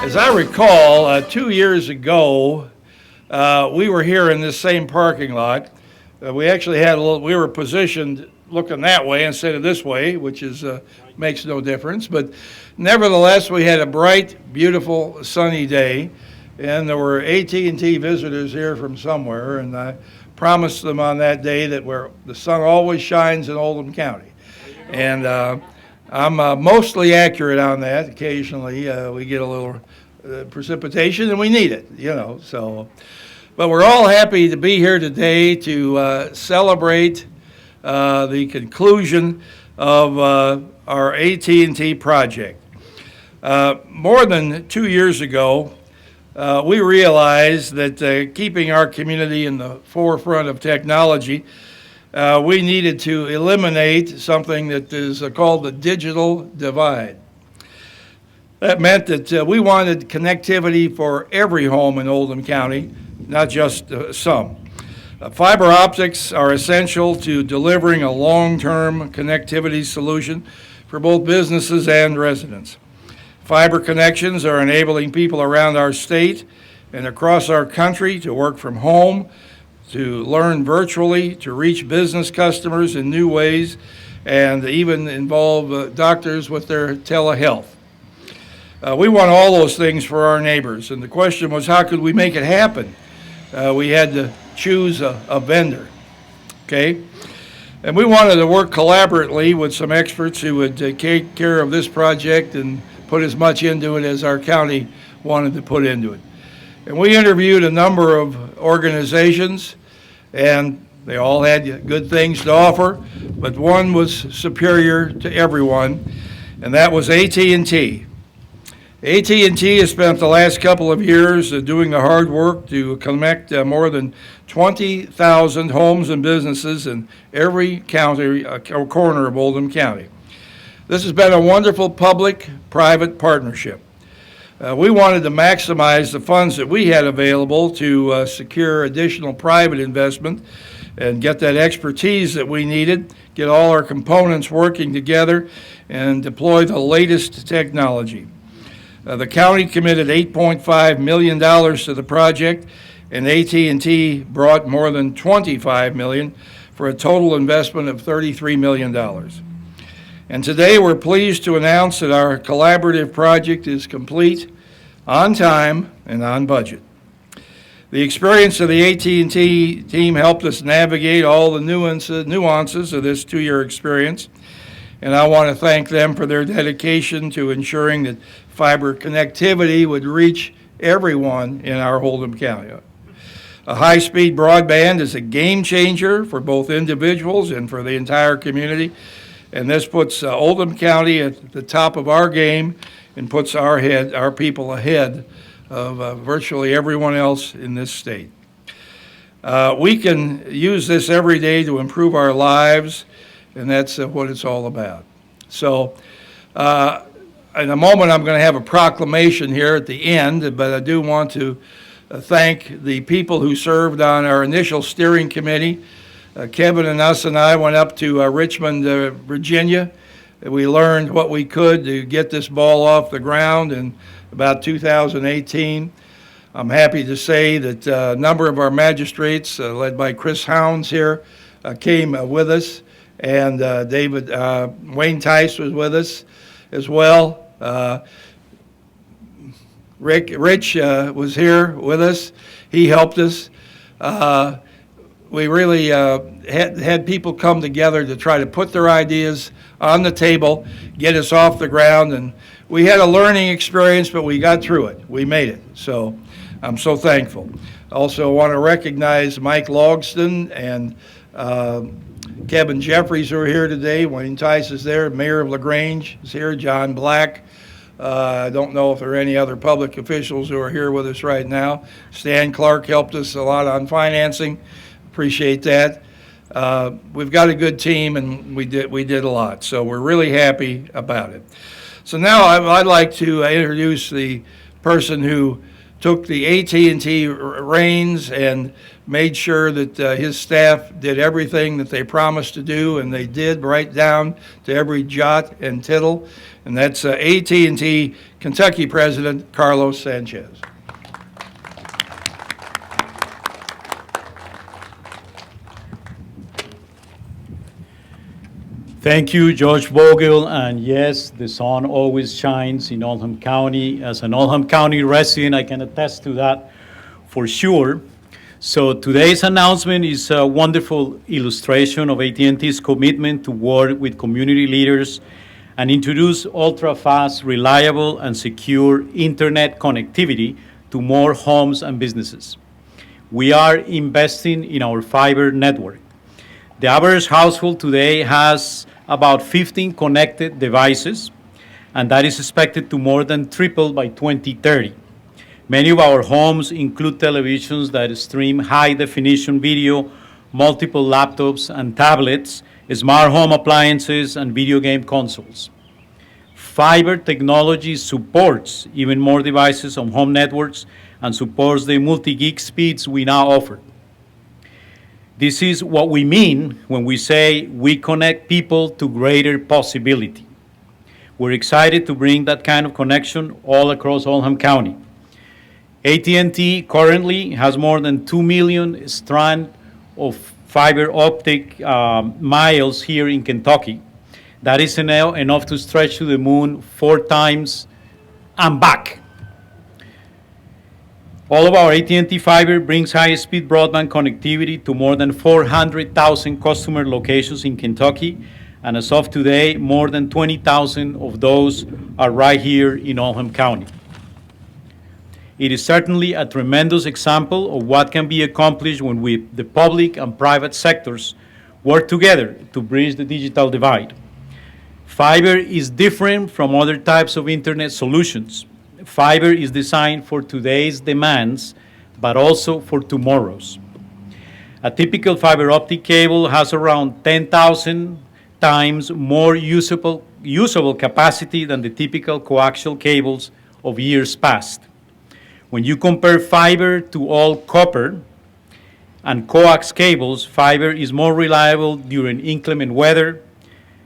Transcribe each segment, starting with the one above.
As I recall, 2 years ago, we were here in this same parking lot. We actually had we were positioned looking that way instead of this way, which is makes no difference. But nevertheless, we had a bright, beautiful, sunny day, and there were AT&T visitors here from somewhere, and I promised them on that day that the sun always shines in Oldham County. And I'm mostly accurate on that. Occasionally, we get a little precipitation, and we need it, So, but we're all happy to be here today to celebrate the conclusion of our AT&T project. More than 2 years ago, we realized that keeping our community in the forefront of technology, we needed to eliminate something that is called the digital divide. That meant that we wanted connectivity for every home in Oldham County, not just some. Fiber optics are essential to delivering a long-term connectivity solution for both businesses and residents. Fiber connections are enabling people around our state and across our country to work from home, to learn virtually, to reach business customers in new ways, and even involve doctors with their telehealth. We want all those things for our neighbors, and the question was, how could we make it happen? We had to choose a vendor, okay? And we wanted to work collaboratively with some experts who would take care of this project and put as much into it as our county wanted to put into it. And we interviewed a number of organizations, and they all had good things to offer, but one was superior to everyone, and that was AT&T. AT&T has spent the last couple of years doing the hard work to connect more than 20,000 homes and businesses in every county, corner of Oldham County. This has been a wonderful public-private partnership. We wanted to maximize the funds that we had available to secure additional private investment and get that expertise that we needed, get all our components working together, and deploy the latest technology. The county committed $8.5 million to the project, and AT&T brought more than $25 million for a total investment of $33 million. And today we're pleased to announce that our collaborative project is complete, on time, and on budget. The experience of the AT&T team helped us navigate all the nuances of this 2-year experience, and I want to thank them for their dedication to ensuring that fiber connectivity would reach everyone in our Oldham County. A high-speed broadband is a game changer for both individuals and for the entire community, and this puts Oldham County at the top of our game and puts our people ahead of virtually everyone else in this state. We can use this every day to improve our lives, and that's what it's all about. So in a moment, I'm going to have a proclamation here at the end, but I do want to thank the people who served on our initial steering committee. Kevin and I went up to Richmond, Virginia. We learned what we could to get this ball off the ground in about 2018. I'm happy to say that a number of our magistrates, led by Chris Hounds here, came with us, and Wayne Tice was with us as well. Rich was here with us. He helped us. We really had people come together to try to put their ideas on the table, get us off the ground, and we had a learning experience, but we got through it. We made it, so I'm so thankful. Also want to recognize Mike Logston and Kevin Jeffries, who are here today. Wayne Tice is there. Mayor of LaGrange is here. John Black. I don't know if there are any other public officials who are here with us right now. Stan Clark helped us a lot on financing. Appreciate that. We've got a good team, and we did a lot, so we're really happy about it. So now I'd like to introduce the person who took the AT&T reins and made sure that his staff did everything that they promised to do, and they did, right down to every jot and tittle. And that's AT&T Kentucky President Carlos Sanchez. Thank you, Judge Vogel. And yes, the sun always shines in Oldham County. As an Oldham County resident, I can attest to that for sure. So today's announcement is a wonderful illustration of AT&T's commitment to work with community leaders and introduce ultra-fast, reliable, and secure internet connectivity to more homes and businesses. We are investing in our fiber network. The average household today has about 15 connected devices, and that is expected to more than triple by 2030. Many of our homes include televisions that stream high-definition video, multiple laptops and tablets, smart home appliances, and video game consoles. Fiber technology supports even more devices on home networks and supports the multi-gig speeds we now offer. This is what we mean when we say we connect people to greater possibility. We're excited to bring that kind of connection all across Oldham County. AT&T currently has more than 2 million strands of fiber optic miles here in Kentucky. That is enough to stretch to the moon 4 times and back. All of our AT&T fiber brings high-speed broadband connectivity to more than 400,000 customer locations in Kentucky, and as of today, more than 20,000 of those are right here in Oldham County. It is certainly a tremendous example of what can be accomplished when the public and private sectors work together to bridge the digital divide. Fiber is different from other types of internet solutions. Fiber is designed for today's demands, but also for tomorrow's. A typical fiber optic cable has around 10,000 times more usable capacity than the typical coaxial cables of years past. When you compare fiber to all copper and coax cables, fiber is more reliable during inclement weather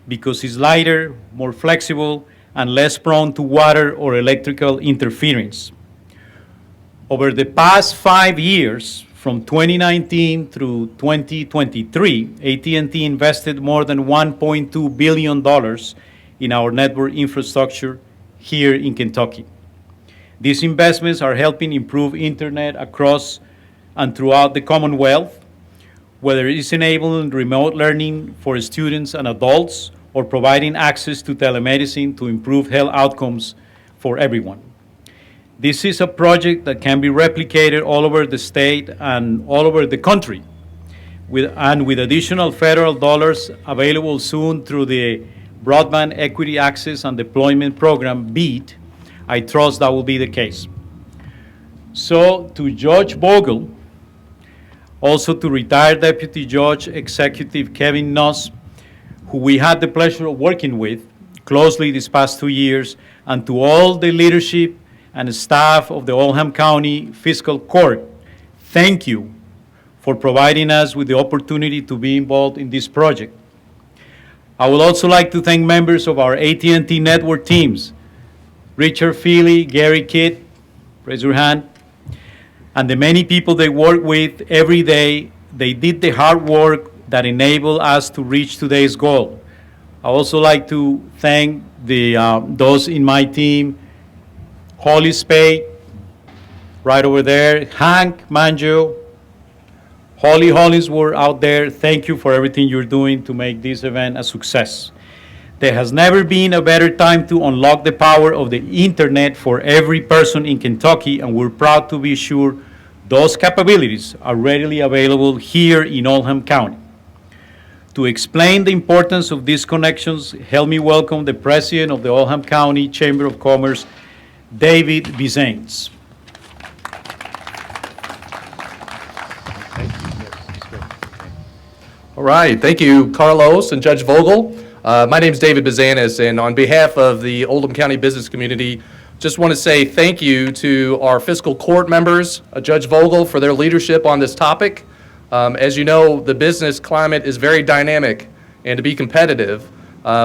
because it's lighter, more flexible, and less prone to water or electrical interference. Over the past 5 years, from 2019 through 2023, AT&T invested more than $1.2 billion in our network infrastructure here in Kentucky. These investments are helping improve internet across and throughout the Commonwealth, whether it's enabling remote learning for students and adults or providing access to telemedicine to improve health outcomes for everyone. This is a project that can be replicated all over the state and all over the country, with additional federal dollars available soon through the Broadband Equity Access and Deployment Program, BEAD, I trust that will be the case. So to Judge Vogel, also to retired Deputy Judge Executive Kevin Nuss, who we had the pleasure of working with closely these past 2 years, and to all the leadership and staff of the Oldham County Fiscal Court, thank you for providing us with the opportunity to be involved in this project. I would also like to thank members of our AT&T network teams, Richard Feely, Gary Kidd, raise your hand, and the many people they work with every day. They did the hard work that enabled us to reach today's goal. I also like to thank those in my team, Holly Spade, right over there, Hank Manjo, Holly Hollingsworth out there. Thank you for everything you're doing to make this event a success. There has never been a better time to unlock the power of the internet for every person in Kentucky, and we're proud to be sure those capabilities are readily available here in Oldham County. To explain the importance of these connections, help me welcome the President of the Oldham County Chamber of Commerce, David Bizanes. All right, thank you, Carlos and Judge Vogel. My name is David Bizanes, and on behalf of the Oldham County business community, Just want to say thank you to our fiscal court members, Judge Vogel, for their leadership on this topic. As you know, the business climate is very dynamic, and to be competitive,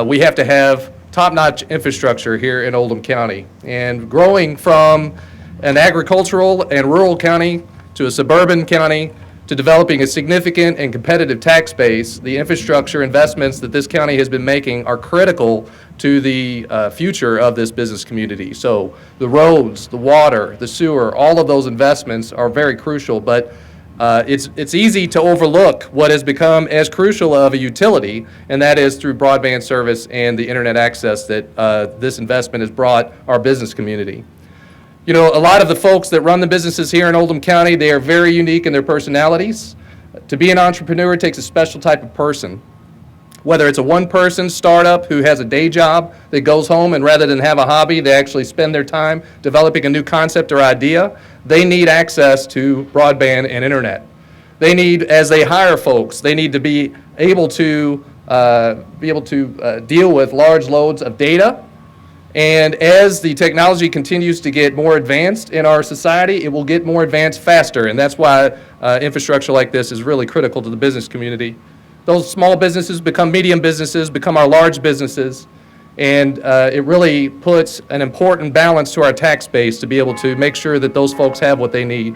we have to have top-notch infrastructure here in Oldham County. And growing from an agricultural and rural county to a suburban county to developing a significant and competitive tax base, the infrastructure investments that this county has been making are critical to the future of this business community. So the roads, the water, the sewer, all of those investments are very crucial, but it's easy to overlook what has become as crucial of a utility, and that is through broadband service and the internet access that this investment has brought our business community. You know, a lot of the folks that run the businesses here in Oldham County, they are very unique in their personalities. To be an entrepreneur takes a special type of person. Whether it's a one-person startup who has a day job that goes home and rather than have a hobby, they actually spend their time developing a new concept or idea, they need access to broadband and internet. They need, as they hire folks, they need to be able to deal with large loads of data. And as the technology continues to get more advanced in our society, it will get more advanced faster. And that's why infrastructure like this is really critical to the business community. Those small businesses become medium businesses, become our large businesses. And it really puts an important balance to our tax base to be able to make sure that those folks have what they need.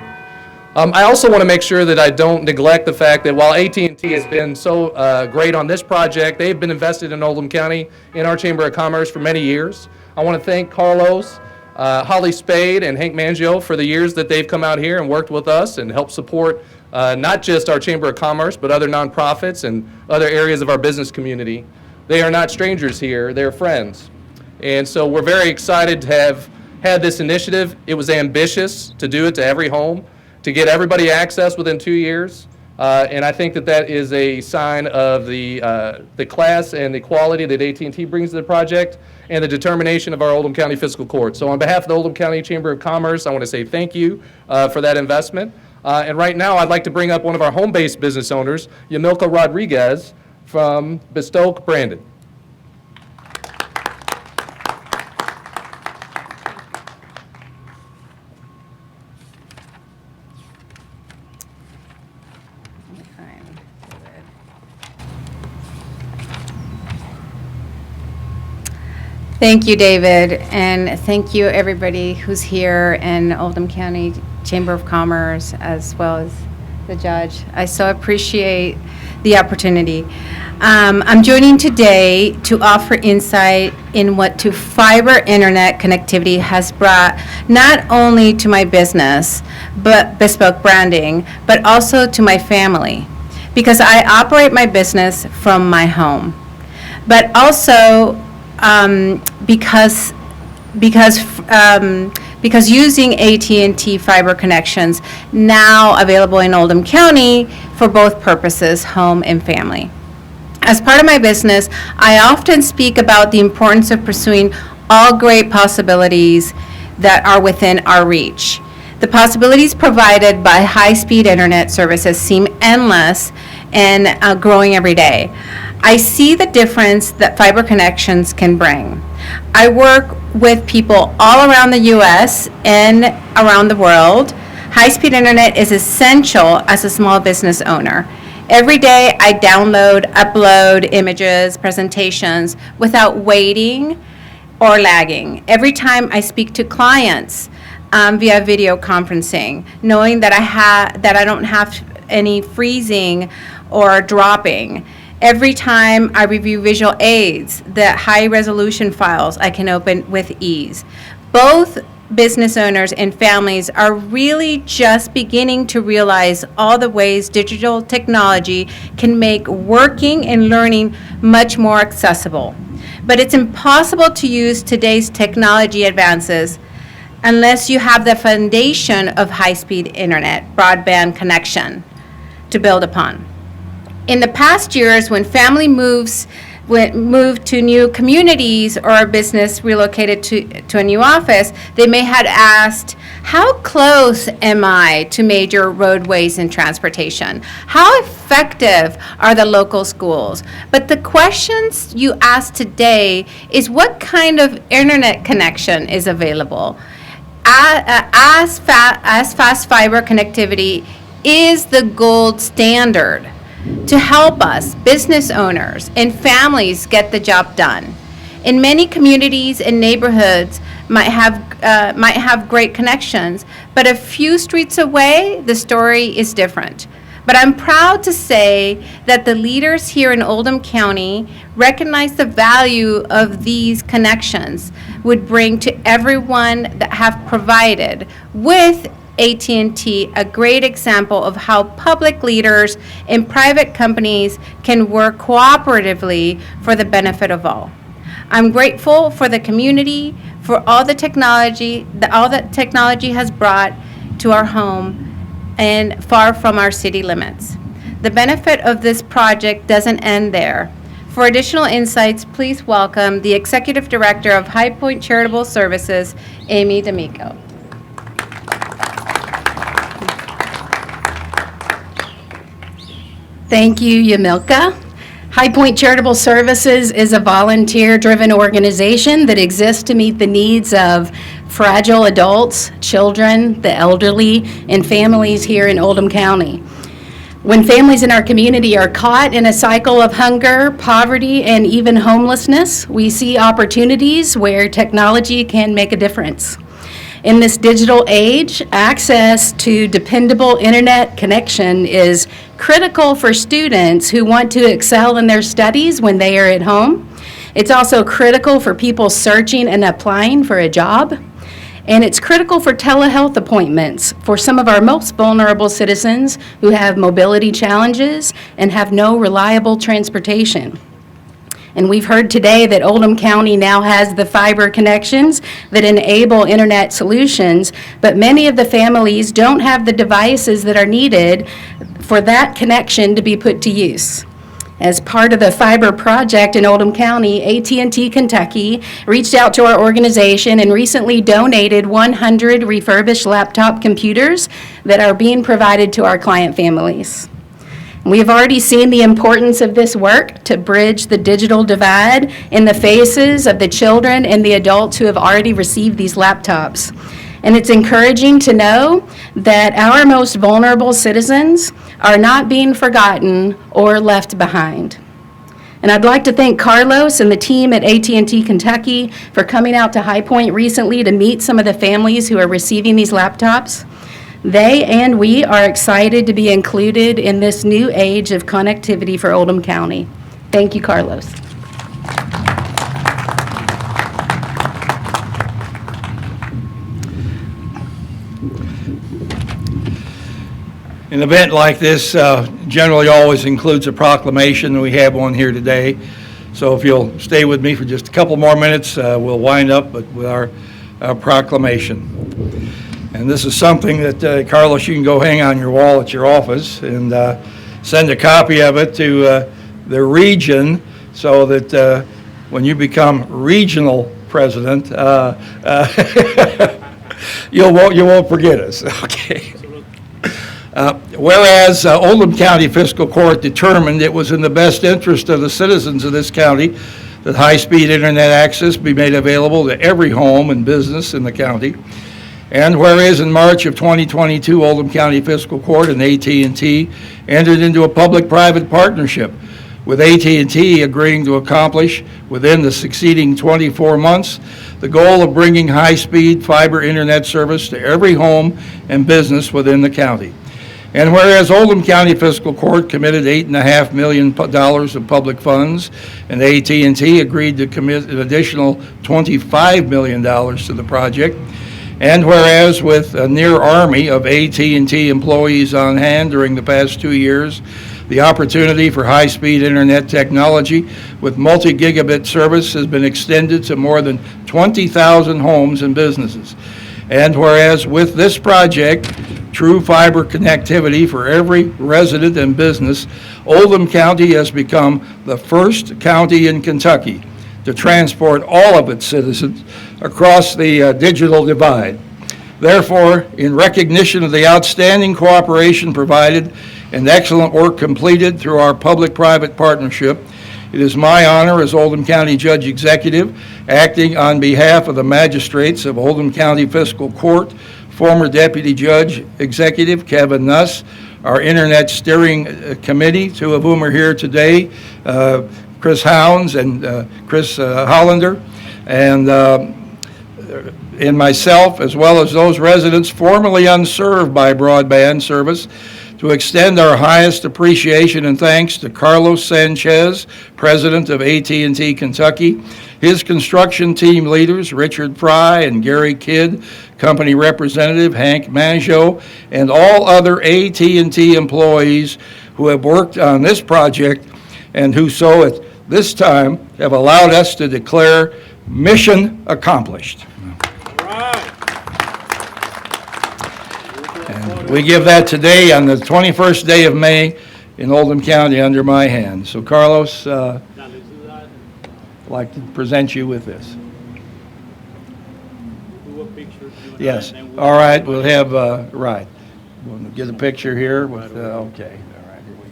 I also want to make sure that I don't neglect the fact that while AT&T has been so great on this project, they've been invested in Oldham County in our Chamber of Commerce for many years. I want to thank Carlos, Holly Spade, and Hank Mangio for the years that they've come out here and worked with us and helped support not just our Chamber of Commerce, but other nonprofits and other areas of our business community. They are not strangers here, they're friends. And so we're very excited to have had this initiative. It was ambitious to do it to every home, to get everybody access within 2 years. And I think that that is a sign of the class and the quality that AT&T brings to the project and the determination of our Oldham County Fiscal Court. So on behalf of the Oldham County Chamber of Commerce, I want to say thank you for that investment. And right now, I'd like to bring up one of our home-based business owners, Yamilka Rodriguez from Bestoke, Brandon. Thank you, David, and thank you, everybody who's here in Oldham County Chamber of Commerce, as well as the judge. I so appreciate the opportunity. I'm joining today to offer insight in what to fiber internet connectivity has brought not only to my business, but Bespoke Branding, but also to my family, because I operate my business from my home, but also because using AT&T fiber connections now available in Oldham County for both purposes, home and family. As part of my business, I often speak about the importance of pursuing all great possibilities that are within our reach. The possibilities provided by high-speed internet services seem endless and growing every day. I see the difference that fiber connections can bring. I work with people all around the U.S. and around the world. High-speed internet is essential as a small business owner. Every day I download, upload images, presentations without waiting or lagging. Every time I speak to clients via video conferencing, knowing that I don't have any freezing or dropping. Every time I review visual aids, the high-resolution files I can open with ease. Both business owners and families are really just beginning to realize all the ways digital technology can make working and learning much more accessible. But it's impossible to use today's technology advances unless you have the foundation of high-speed internet, broadband connection to build upon. In the past years, when family moves moved to new communities or a business relocated to a new office, they may have asked, how close am I to major roadways and transportation? How effective are the local schools? But the questions you ask today is what kind of internet connection is available? As fast fiber connectivity is the gold standard to help us, business owners and families, get the job done. In many communities and neighborhoods might have great connections, but a few streets away, the story is different. But I'm proud to say that the leaders here in Oldham County recognize the value of these connections would bring to everyone that have provided with AT&T a great example of how public leaders and private companies can work cooperatively for the benefit of all. I'm grateful for the community, for all the technology, all that technology has brought to our home and far from our city limits. The benefit of this project doesn't end there. For additional insights, please welcome the Executive Director of High Point Charitable Services, Amy D'Amico. Thank you, Yamilka. High Point Charitable Services is a volunteer-driven organization that exists to meet the needs of fragile adults, children, the elderly, and families here in Oldham County. When families in our community are caught in a cycle of hunger, poverty, and even homelessness, we see opportunities where technology can make a difference. In this digital age, access to dependable internet connection is critical for students who want to excel in their studies when they are at home. It's also critical for people searching and applying for a job. And it's critical for telehealth appointments for some of our most vulnerable citizens who have mobility challenges and have no reliable transportation. And we've heard today that Oldham County now has the fiber connections that enable internet solutions, but many of the families don't have the devices that are needed for that connection to be put to use. As part of the fiber project in Oldham County, AT&T Kentucky reached out to our organization and recently donated 100 refurbished laptop computers that are being provided to our client families. We have already seen the importance of this work to bridge the digital divide in the faces of the children and the adults who have already received these laptops. And it's encouraging to know that our most vulnerable citizens are not being forgotten or left behind. And I'd like to thank Carlos and the team at AT&T Kentucky for coming out to High Point recently to meet some of the families who are receiving these laptops. They and we are excited to be included in this new age of connectivity for Oldham County. Thank you, Carlos. An event like this generally always includes a proclamation, and we have one here today. So if you'll stay with me for just a couple more minutes, we'll wind up with our proclamation. And this is something that, Carlos, you can go hang on your wall at your office and send a copy of it to the region so that when you become regional president, you won't forget us. Okay. Whereas Oldham County Fiscal Court determined it was in the best interest of the citizens of this county that high-speed internet access be made available to every home and business in the county. And whereas in March of 2022, Oldham County Fiscal Court and AT&T entered into a public-private partnership, with AT&T agreeing to accomplish within the succeeding 24 months the goal of bringing high-speed fiber internet service to every home and business within the county. And whereas Oldham County Fiscal Court committed $8.5 million of public funds, and AT&T agreed to commit an additional $25 million to the project, and whereas with a near army of AT&T employees on hand during the past 2 years, the opportunity for high-speed internet technology with multi-gigabit service has been extended to more than 20,000 homes and businesses. And whereas with this project, true fiber connectivity for every resident and business, Oldham County has become the first county in Kentucky to transport all of its citizens across the digital divide. Therefore, in recognition of the outstanding cooperation provided and excellent work completed through our public-private partnership, it is my honor as Oldham County Judge Executive, acting on behalf of the magistrates of Oldham County Fiscal Court, former Deputy Judge Executive Kevin Nuss, our Internet Steering Committee, two of whom are here today, Chris Hounds and Chris Hollander, and myself, as well as those residents formerly unserved by broadband service, to extend our highest appreciation and thanks to Carlos Sanchez, president of AT&T Kentucky, his construction team leaders, Richard Fry and Gary Kidd, company representative Hank Manjo, and all other AT&T employees who have worked on this project and who so at this time have allowed us to declare mission accomplished. And we give that today on the 21st day of May in Oldham County under my hand. So Carlos, I'd like to present you with this. Yes, all right, we'll have, right. We'll get a picture here with, okay, all right, here we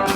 go.